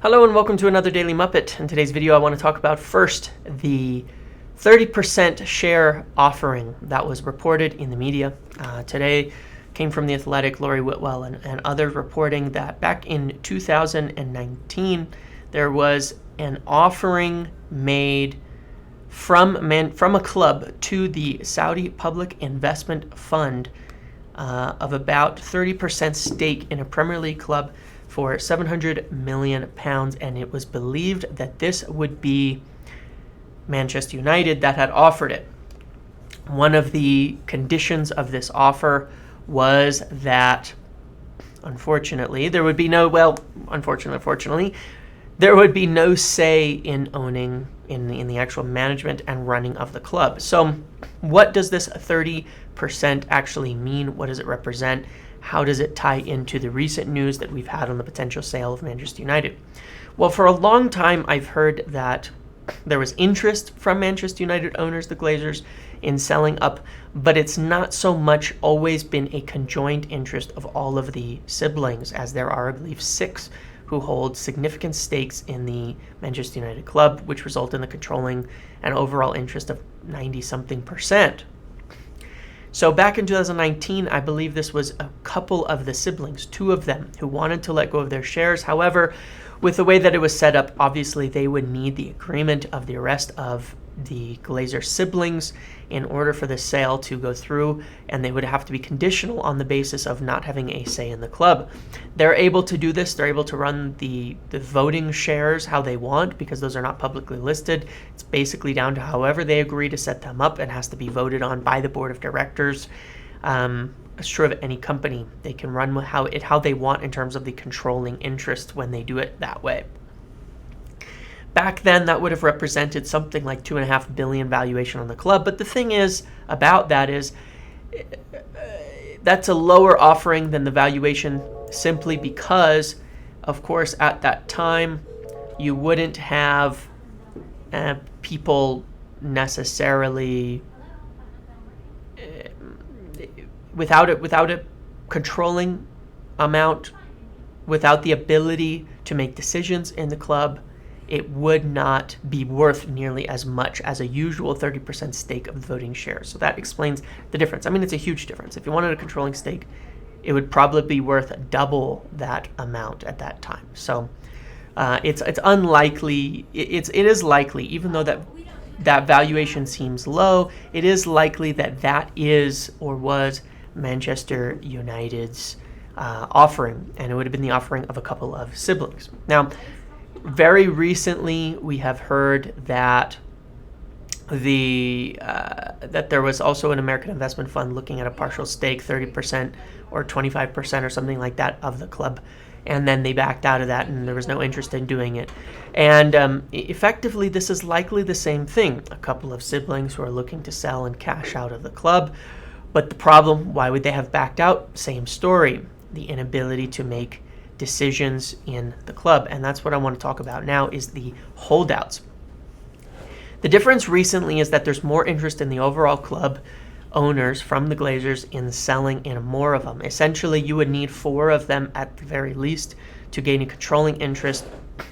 Hello and welcome to another Daily Muppet. In today's video I want to talk about first the 30% share offering that was reported in the media. Today came from The Athletic, Lori Whitwell and others reporting that back in 2019 there was an offering made from a club to the Saudi Public Investment Fund of about 30% stake in a Premier League club for £700 million, and it was believed that this would be Manchester United that had offered it. One of the conditions of this offer was that, unfortunately, there would be no say in owning in the actual management and running of the club. So what does this 30% actually mean? What does it represent? How does it tie into the recent news that we've had on the potential sale of Manchester United? Well, for a long time, I've heard that there was interest from Manchester United owners, the Glazers, in selling up, but it's not so much always been a conjoined interest of all of the siblings, as there are, I believe, 6 who hold significant stakes in the Manchester United club, which result in the controlling and overall interest of 90-something%. So back in 2019, I believe this was a couple of the siblings, 2 of them, who wanted to let go of their shares. However, with the way that it was set up, obviously they would need the agreement of the rest of the Glazer siblings in order for the sale to go through, and they would have to be conditional on the basis of not having a say in the club. They're able to do this. They're able to run the voting shares how they want, because those are not publicly listed. It's basically down to however they agree to set them up and has to be voted on by the board of directors. It's true of any company. They can run how they want in terms of the controlling interest when they do it that way. Back then, that would have represented something like $2.5 billion valuation on the club. But the thing is about that is that's a lower offering than the valuation, simply because, of course, at that time, you wouldn't have people necessarily without a controlling amount, without the ability to make decisions in the club. It would not be worth nearly as much as a usual 30% stake of the voting shares. So that explains the difference. I mean, it's a huge difference. If you wanted a controlling stake, it would probably be worth double that amount at that time. So it's unlikely. It is likely, even though that valuation seems low, it is likely that is or was Manchester United's offering, and it would have been the offering of a couple of siblings. Now, very recently, we have heard that that there was also an American investment fund looking at a partial stake, 30% or 25% or something like that of the club, and then they backed out of that, and there was no interest in doing it. And effectively, this is likely the same thing. A couple of siblings who are looking to sell and cash out of the club. But the problem, why would they have backed out? Same story, the inability to make decisions in the club. And that's what I want to talk about now, is the holdouts. The difference recently is that there's more interest in the overall club owners from the Glazers in selling in more of them. Essentially, you would need 4 of them at the very least to gain a controlling interest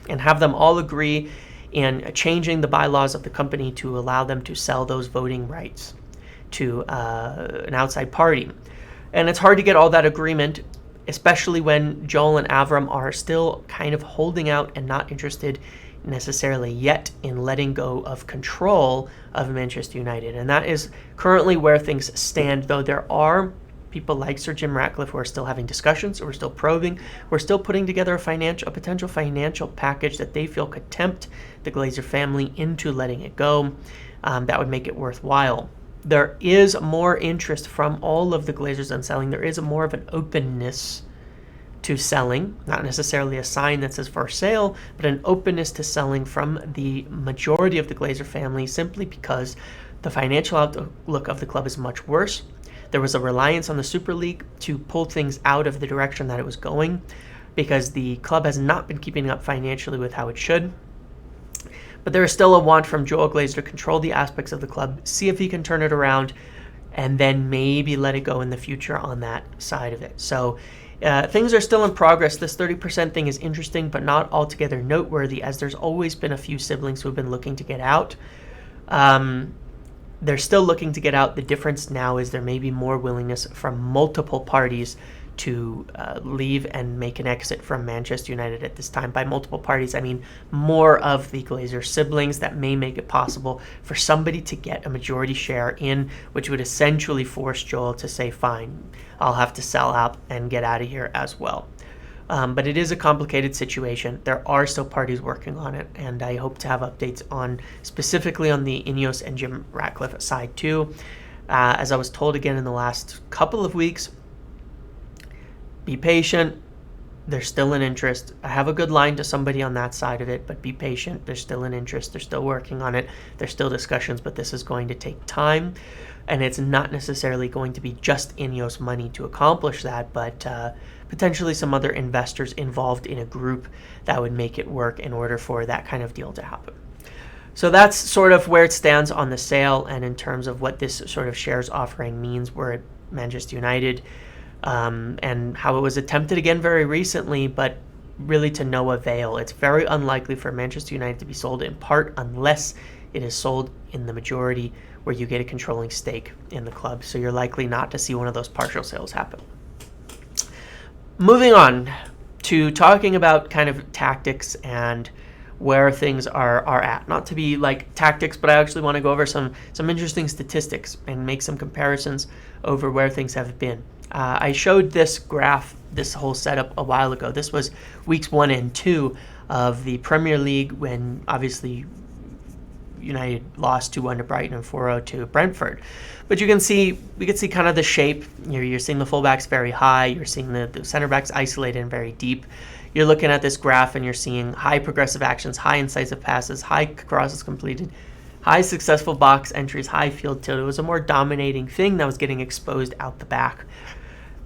and have them all agree in changing the bylaws of the company to allow them to sell those voting rights to an outside party. And it's hard to get all that agreement, especially when Joel and Avram are still kind of holding out and not interested necessarily yet in letting go of control of Manchester United. And that is currently where things stand, though there are people like Sir Jim Ratcliffe who are still having discussions, or we're still probing, we're still putting together a potential financial package that they feel could tempt the Glazer family into letting it go. That would make it worthwhile. There is more interest from all of the Glazers on selling. There is more of an openness to selling, not necessarily a sign that says for sale, but an openness to selling from the majority of the Glazer family, simply because the financial outlook of the club is much worse. There was a reliance on the Super League to pull things out of the direction that it was going, because the club has not been keeping up financially with how it should. But there is still a want from Joel Glazer to control the aspects of the club, see if he can turn it around, and then maybe let it go in the future on that side of it. So Things are still in progress. This 30% thing is interesting, but not altogether noteworthy, as there's always been a few siblings who have been looking to get out. They're still looking to get out. The difference now is there may be more willingness from multiple parties to leave and make an exit from Manchester United at this time. By multiple parties, I mean more of the Glazers siblings. That may make it possible for somebody to get a majority share in, which would essentially force Joel to say, fine, I'll have to sell out and get out of here as well. But it is a complicated situation. There are still parties working on it, and I hope to have updates on specifically on the Ineos and Jim Ratcliffe side too. As I was told again in the last couple of weeks, be patient. There's still an interest. I have a good line to somebody on that side of it, but be patient. There's still an interest. They're still working on it. There's still discussions, but this is going to take time. And it's not necessarily going to be just Ineos money to accomplish that, but potentially some other investors involved in a group that would make it work in order for that kind of deal to happen. So that's sort of where it stands on the sale, and in terms of what this sort of shares offering means. We're at Manchester United. And how it was attempted again very recently, but really to no avail. It's very unlikely for Manchester United to be sold in part unless it is sold in the majority, where you get a controlling stake in the club. So you're likely not to see one of those partial sales happen. Moving on to talking about kind of tactics and where things are at. Not to be like tactics, but I actually want to go over some interesting statistics and make some comparisons over where things have been. I showed this graph, this whole setup a while ago. This was weeks 1 and 2 of the Premier League, when obviously United lost 2-1 to Brighton and 4-0 to Brentford. But we can see kind of the shape. You're seeing the fullbacks very high. You're seeing the center backs isolated and very deep. You're looking at this graph and you're seeing high progressive actions, high incisive passes, high crosses completed, high successful box entries, high field tilt. It was a more dominating thing that was getting exposed out the back.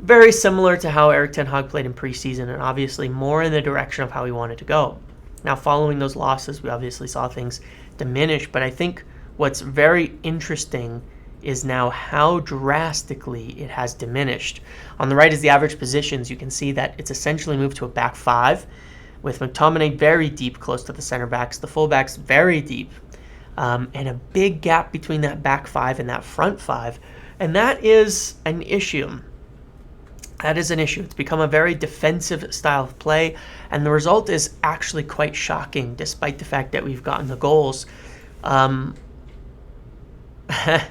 Very similar to how Eric Ten Hag played in preseason, and obviously more in the direction of how he wanted to go. Now, following those losses, we obviously saw things diminish, but I think what's very interesting is now how drastically it has diminished. On the right is the average positions. You can see that it's essentially moved to a back five, with McTominay very deep close to the center backs, the fullbacks very deep, and a big gap between that back five and that front five. And that is an issue. That is an issue. It's become a very defensive style of play, and the result is actually quite shocking, despite the fact that we've gotten the goals.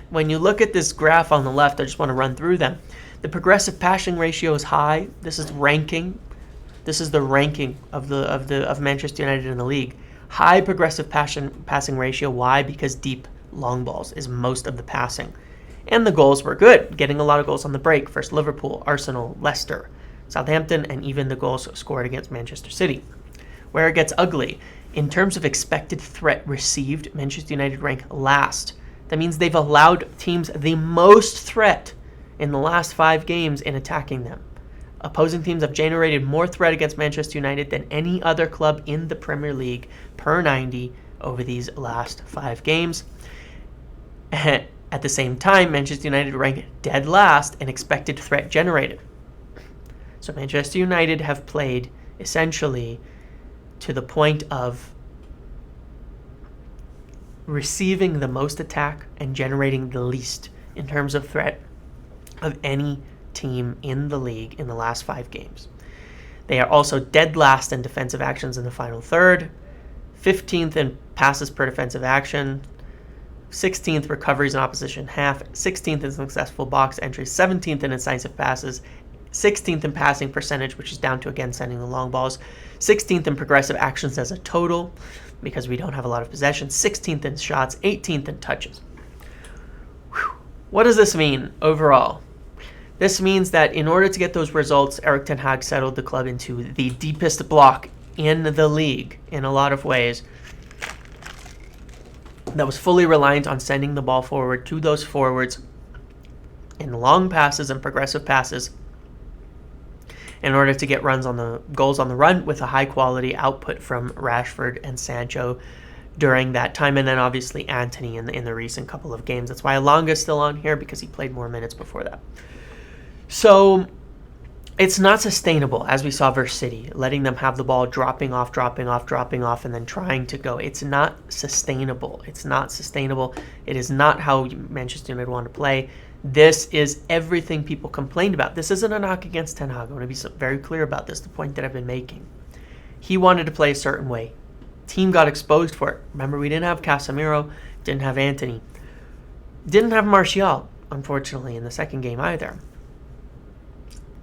When you look at this graph on the left, I just want to run through them. The progressive passing ratio is high. This is ranking. This is the ranking of Manchester United in the league. High progressive passing ratio. Why? Because deep long balls is most of the passing. And the goals were good, getting a lot of goals on the break. First Liverpool, Arsenal, Leicester, Southampton, and even the goals scored against Manchester City. Where it gets ugly, in terms of expected threat received, Manchester United rank last. That means they've allowed teams the most threat in the last 5 games in attacking them. Opposing teams have generated more threat against Manchester United than any other club in the Premier League per 90 over these last 5 games. At the same time, Manchester United rank dead last in expected threat generated. So Manchester United have played essentially to the point of receiving the most attack and generating the least in terms of threat of any team in the league in the last 5 games. They are also dead last in defensive actions in the final third, 15th in passes per defensive action, 16th recoveries in opposition half, 16th in successful box entries, 17th in incisive passes, 16th in passing percentage, which is down to, again, sending the long balls, 16th in progressive actions as a total, because we don't have a lot of possession, 16th in shots, 18th in touches. Whew. What does this mean overall? This means that in order to get those results, Eric Ten Hag settled the club into the deepest block in the league in a lot of ways, that was fully reliant on sending the ball forward to those forwards in long passes and progressive passes in order to get goals on the run, with a high quality output from Rashford and Sancho during that time, and then obviously Antony in the recent couple of games. That's why Elonga's still on here, because he played more minutes before that. So It's not sustainable, as we saw versus City, letting them have the ball dropping off, and then trying to go. It's not sustainable. It's not sustainable. It is not how Manchester United want to play. This is everything people complained about. This isn't a knock against Ten Hag. I want to be very clear about this, the point that I've been making. He wanted to play a certain way. Team got exposed for it. Remember, we didn't have Casemiro, didn't have Antony, didn't have Martial, unfortunately, in the second game either.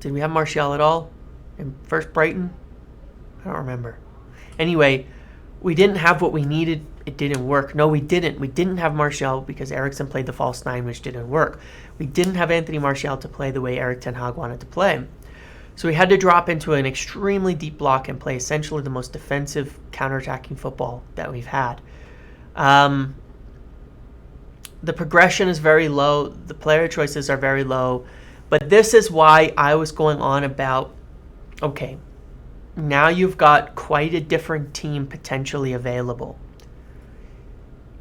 Did we have Martial at all in first Brighton? I don't remember. Anyway, we didn't have what we needed. It didn't work. No, we didn't. We didn't have Martial because Eriksen played the false nine, which didn't work. We didn't have Anthony Martial to play the way Erik Ten Hag wanted to play. So we had to drop into an extremely deep block and play essentially the most defensive counterattacking football that we've had. The progression is very low. The player choices are very low. But this is why I was going on about, okay, now you've got quite a different team potentially available.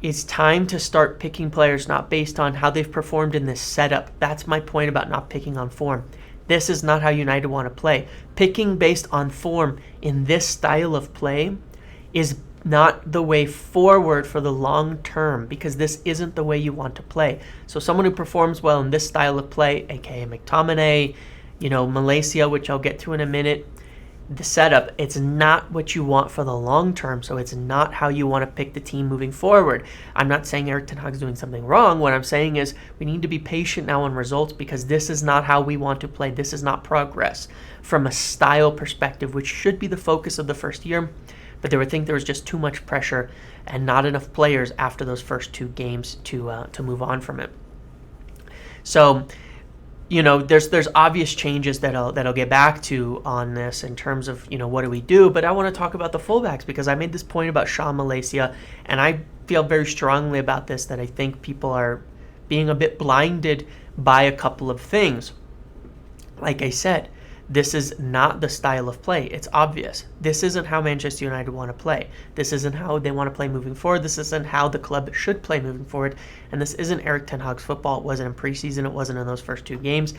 It's time to start picking players not based on how they've performed in this setup. That's my point about not picking on form. This is not how United want to play. Picking based on form in this style of play is not the way forward for the long term, because this isn't the way you want to play. So someone who performs well in this style of play, aka McTominay, Malaysia, which I'll get to in a minute, the setup, it's not what you want for the long term. So it's not how you want to pick the team moving forward. I'm not saying Erik Ten Hag's doing something wrong. What I'm saying is we need to be patient now on results, because this is not how we want to play. This is not progress from a style perspective, which should be the focus of the first year. But I think there was just too much pressure and not enough players after those first two games to move on from it. So, there's obvious changes that I'll get back to on this in terms of, what do we do? But I want to talk about the fullbacks, because I made this point about Shaw Malaysia, and I feel very strongly about this, that I think people are being a bit blinded by a couple of things. Like I said, this is not the style of play. It's obvious. This isn't how Manchester United want to play. This isn't how they want to play moving forward. This isn't how the club should play moving forward. And this isn't Erik Ten Hag's football. It wasn't in preseason. It wasn't in those first two games.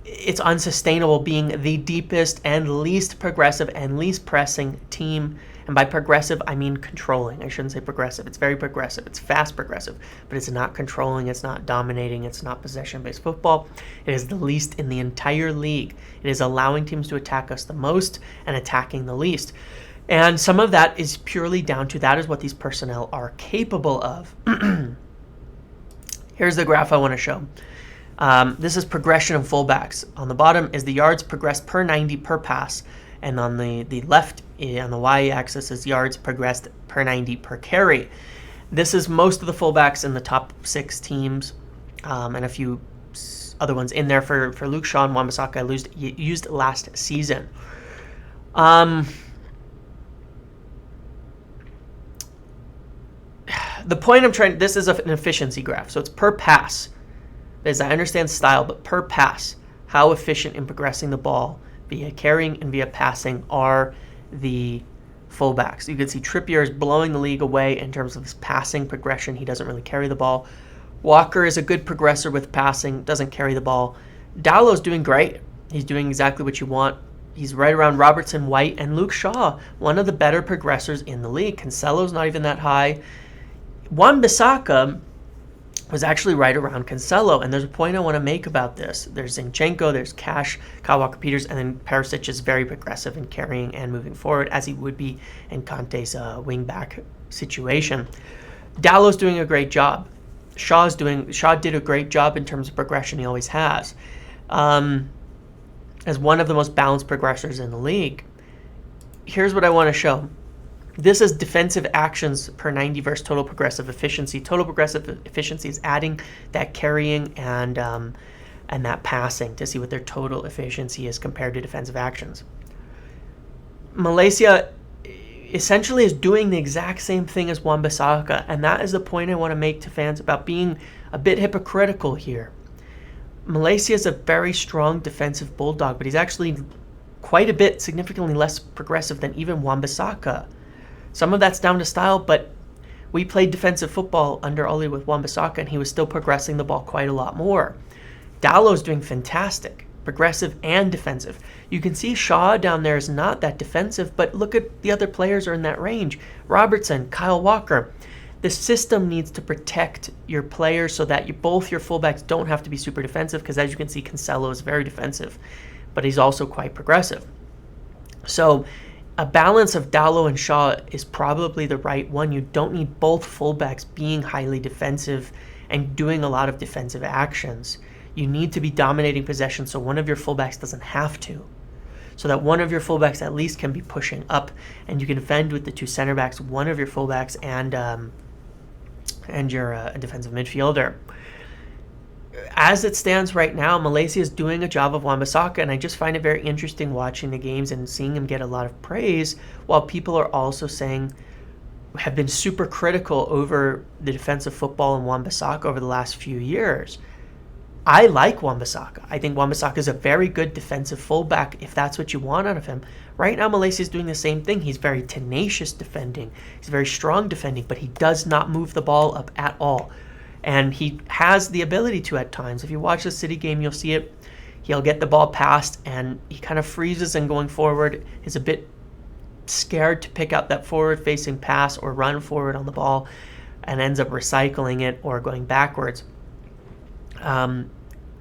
It's unsustainable being the deepest and least progressive and least pressing team. And by progressive, I mean controlling. I shouldn't say progressive. It's very progressive. It's fast progressive. But it's not controlling. It's not dominating. It's not possession-based football. It is the least in the entire league. It is allowing teams to attack us the most and attacking the least. And some of that is purely down to that is what these personnel are capable of. Here's the graph I want to show. This is progression of fullbacks. On the bottom is the yards progressed per 90 per pass. And on the left, on the y-axis, is yards progressed per 90 per carry. This is most of the fullbacks in the top 6 teams, and a few other ones in there for Luke Shaw and Wan-Bissaka used last season. The point I'm trying, this is an efficiency graph, so it's per pass. As I understand style, but per pass, how efficient in progressing the ball via carrying and via passing are the fullbacks. You can see Trippier is blowing the league away in terms of his passing progression. He doesn't really carry the ball. Walker is a good progressor with passing, doesn't carry the ball. Dallow's doing great. He's doing exactly what you want. He's right around Robertson, White, and Luke Shaw, one of the better progressors in the league. Cancelo's not even that high. Wan-Bissaka was actually right around Cancelo, and there's a point I want to make about this. There's Zinchenko, there's Cash, Kyle Walker-Peters, and then Perisic is very progressive in carrying and moving forward, as he would be in Conte's wing-back situation. Dallow's doing a great job. Shaw did a great job in terms of progression. He always has. As one of the most balanced progressors in the league. Here's what I want to show. This is defensive actions per 90 versus total progressive efficiency. Total progressive efficiency is adding that carrying and that passing to see what their total efficiency is compared to defensive actions. Malaysia essentially is doing the exact same thing as Wan-Bissaka, and that is the point I want to make to fans about being a bit hypocritical here. Malaysia is a very strong defensive bulldog, but he's actually quite a bit significantly less progressive than even Wan-Bissaka. Some of that's down to style, but we played defensive football under Oli with Wan-Bissaka, and he was still progressing the ball quite a lot more. Dallow's doing fantastic. progressive and defensive. You can see Shaw down there is not that defensive, but look at the other players are in that range. Robertson, Kyle Walker. The system needs to protect your players so that both your fullbacks don't have to be super defensive, because as you can see, Cancelo is very defensive, but he's also quite progressive. So a balance of Dalot and Shaw is probably the right one. You don't need both fullbacks being highly defensive and doing a lot of defensive actions. You need to be dominating possession so one of your fullbacks doesn't have to. So that one of your fullbacks at least can be pushing up, and you can defend with the two center backs, one of your fullbacks, and your defensive midfielder. As it stands right now, Malaysia is doing a job of Wan-Bissaka, and I just find it very interesting watching the games and seeing him get a lot of praise, while people are also have been super critical over the defensive football in Wan-Bissaka over the last few years. I like Wan-Bissaka. I think Wan-Bissaka is a very good defensive fullback if that's what you want out of him. Right now, Malaysia is doing the same thing. He's very tenacious defending. He's very strong defending, but he does not move the ball up at all. And he has the ability to at times. If you watch the City game, you'll see it. He'll get the ball passed, and he kind of freezes and going forward is a bit scared to pick out that forward-facing pass or run forward on the ball and ends up recycling it or going backwards.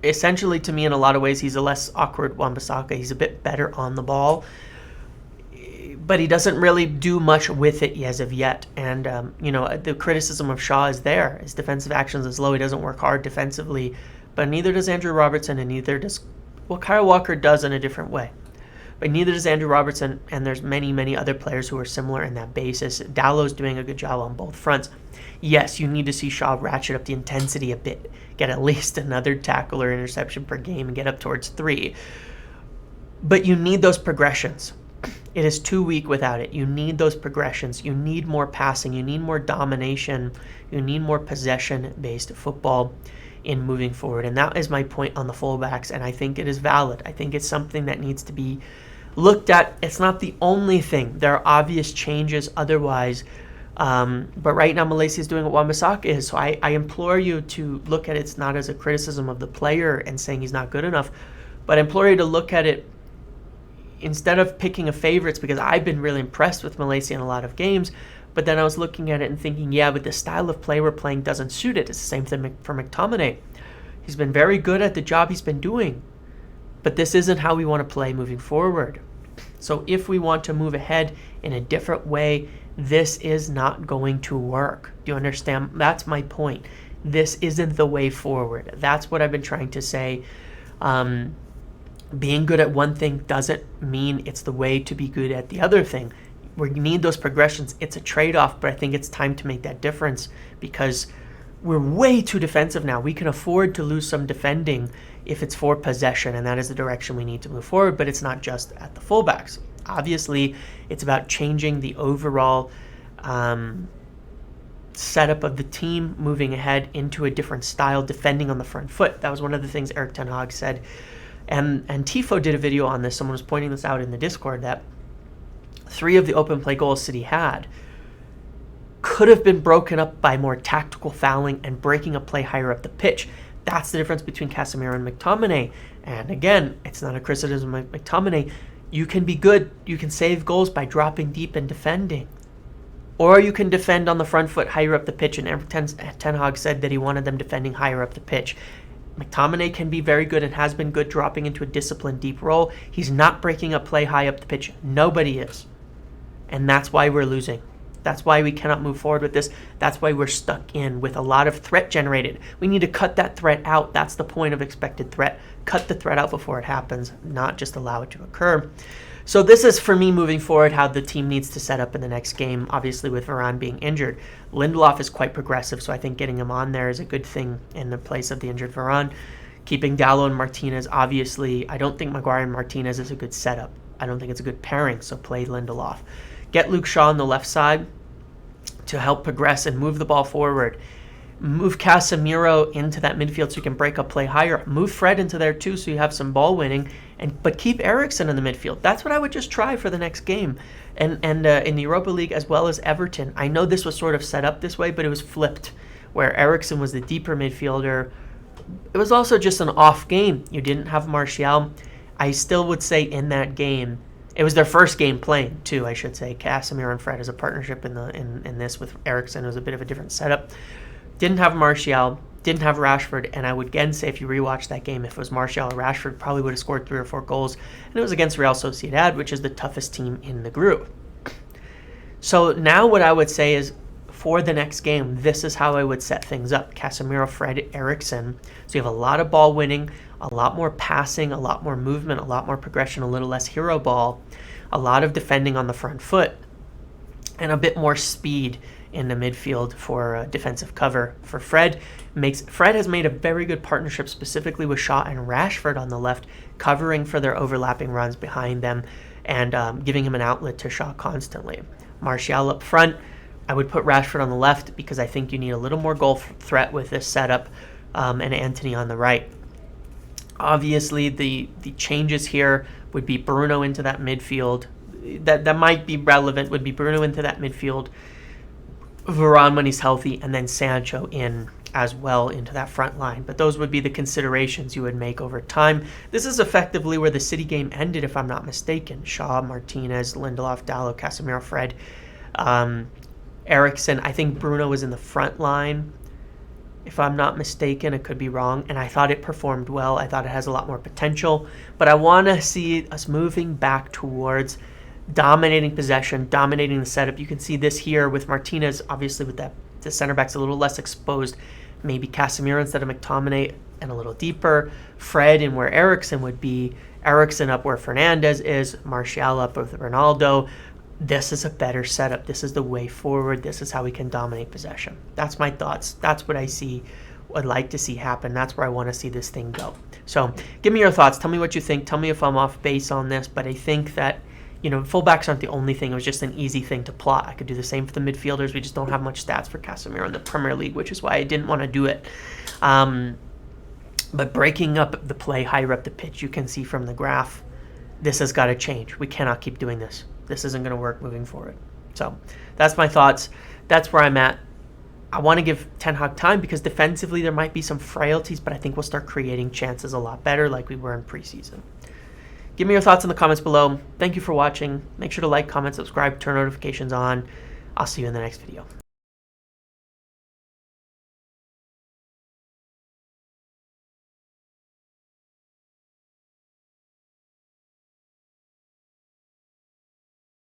Essentially, to me, in a lot of ways, he's a less awkward Wan-Bissaka. He's a bit better on the ball, but he doesn't really do much with it as of yet. And, the criticism of Shaw is there. His defensive actions is low. He doesn't work hard defensively, but neither does Andrew Robertson, and neither does, Kyle Walker does in a different way. But neither does Andrew Robertson, and there's many, many other players who are similar in that basis. Dalot's doing a good job on both fronts. Yes, you need to see Shaw ratchet up the intensity a bit, get at least another tackle or interception per game, and get up towards 3. But you need those progressions. It is too weak without it. You need those progressions. You need more passing. You need more domination. You need more possession-based football in moving forward. And that is my point on the fullbacks, and I think it is valid. I think it's something that needs to be looked at. It's not the only thing. There are obvious changes otherwise. But right now, Malaysia is doing what Wan-Bissaka is. So I implore you to look at it not as a criticism of the player and saying he's not good enough, but I implore you to look at it instead of picking a favorites, because I've been really impressed with Malaysia in a lot of games. But then I was looking at it and thinking, yeah, but the style of play we're playing doesn't suit it. It's the same thing for McTominay. He's been very good at the job he's been doing, but this isn't how we want to play moving forward. So if we want to move ahead in a different way, this is not going to work. Do you understand? That's my point. This isn't the way forward. That's what I've been trying to say. Being good at one thing doesn't mean it's the way to be good at the other thing. We need those progressions. It's a trade-off, but I think it's time to make that difference, because we're way too defensive now. We can afford to lose some defending if it's for possession, and that is the direction we need to move forward, but it's not just at the fullbacks. Obviously, it's about changing the overall setup of the team, moving ahead into a different style, defending on the front foot. That was one of the things Eric Ten Hag said. And Tifo did a video on this. Someone was pointing this out in the Discord, that 3 of the open play goals City had could have been broken up by more tactical fouling and breaking a play higher up the pitch. That's the difference between Casemiro and McTominay. And again, it's not a criticism of McTominay. You can be good, you can save goals by dropping deep and defending. Or you can defend on the front foot higher up the pitch, and Ten Hag said that he wanted them defending higher up the pitch. McTominay can be very good and has been good dropping into a disciplined deep role. He's not breaking up play high up the pitch. Nobody is. And that's why we're losing. That's why we cannot move forward with this. That's why we're stuck in with a lot of threat generated. We need to cut that threat out. That's the point of expected threat. Cut the threat out before it happens, not just allow it to occur. So this is, for me, moving forward, how the team needs to set up in the next game, obviously with Varane being injured. Lindelof is quite progressive, so I think getting him on there is a good thing in the place of the injured Varane. Keeping Dalot and Martinez, obviously, I don't think Maguire and Martinez is a good setup. I don't think it's a good pairing, so play Lindelof. Get Luke Shaw on the left side to help progress and move the ball forward. Move Casemiro into that midfield so you can break up play higher. Move Fred into there too so you have some ball winning, but keep Eriksen in the midfield. That's what I would just try for the next game. And in the Europa League as well as Everton. I know this was sort of set up this way, but it was flipped, where Eriksen was the deeper midfielder It was also just an off game. You didn't have Martial. I still would say in that game, it was their first game playing too, I should say. Casemiro and Fred as a partnership in this with Eriksen. It was a bit of a different setup. Didn't have Martial, didn't have Rashford, and I would again say if you rewatch that game, if it was Martial or Rashford, probably would have scored 3 or 4 goals. And it was against Real Sociedad, which is the toughest team in the group. So now what I would say is for the next game, this is how I would set things up. Casemiro, Fred, Eriksen. So you have a lot of ball winning, a lot more passing, a lot more movement, a lot more progression, a little less hero ball, a lot of defending on the front foot, and a bit more speed in the midfield for defensive cover for Fred. Fred has made a very good partnership specifically with Shaw and Rashford on the left, covering for their overlapping runs behind them and giving him an outlet to Shaw constantly. Martial up front. I would put Rashford on the left because I think you need a little more goal threat with this setup, and Antony on the right. Obviously, the changes here would be Bruno into that midfield. That might be relevant, would be Bruno into that midfield, Varane when he's healthy, and then Sancho in as well into that front line. But those would be the considerations you would make over time. This is effectively where the City game ended, if I'm not mistaken. Shaw, Martinez, Lindelof, Dalot, Casemiro, Fred, Eriksen. I think Bruno was in the front line, if I'm not mistaken. I could be wrong. And I thought it performed well. I thought it has a lot more potential. But I want to see us moving back towards dominating possession, dominating the setup. You can see this here with Martinez, obviously with the center backs a little less exposed. Maybe Casemiro instead of McTominay and a little deeper. Fred in where Eriksen would be. Eriksen up where Fernandez is. Martial up with Ronaldo. This is a better setup. This is the way forward. This is how we can dominate possession. That's my thoughts. That's what I see, would like to see happen. That's where I want to see this thing go. So give me your thoughts. Tell me what you think. Tell me if I'm off base on this. But I think that, fullbacks aren't the only thing. It was just an easy thing to plot. I could do the same for the midfielders. We just don't have much stats for Casemiro in the Premier League, which is why I didn't want to do it. But breaking up the play higher up the pitch, you can see from the graph, this has got to change. We cannot keep doing this. This isn't going to work moving forward. So that's my thoughts. That's where I'm at. I want to give Ten Hag time because defensively there might be some frailties, but I think we'll start creating chances a lot better like we were in preseason. Give me your thoughts in the comments below. Thank you for watching. Make sure to like, comment, subscribe, turn notifications on. I'll see you in the next video.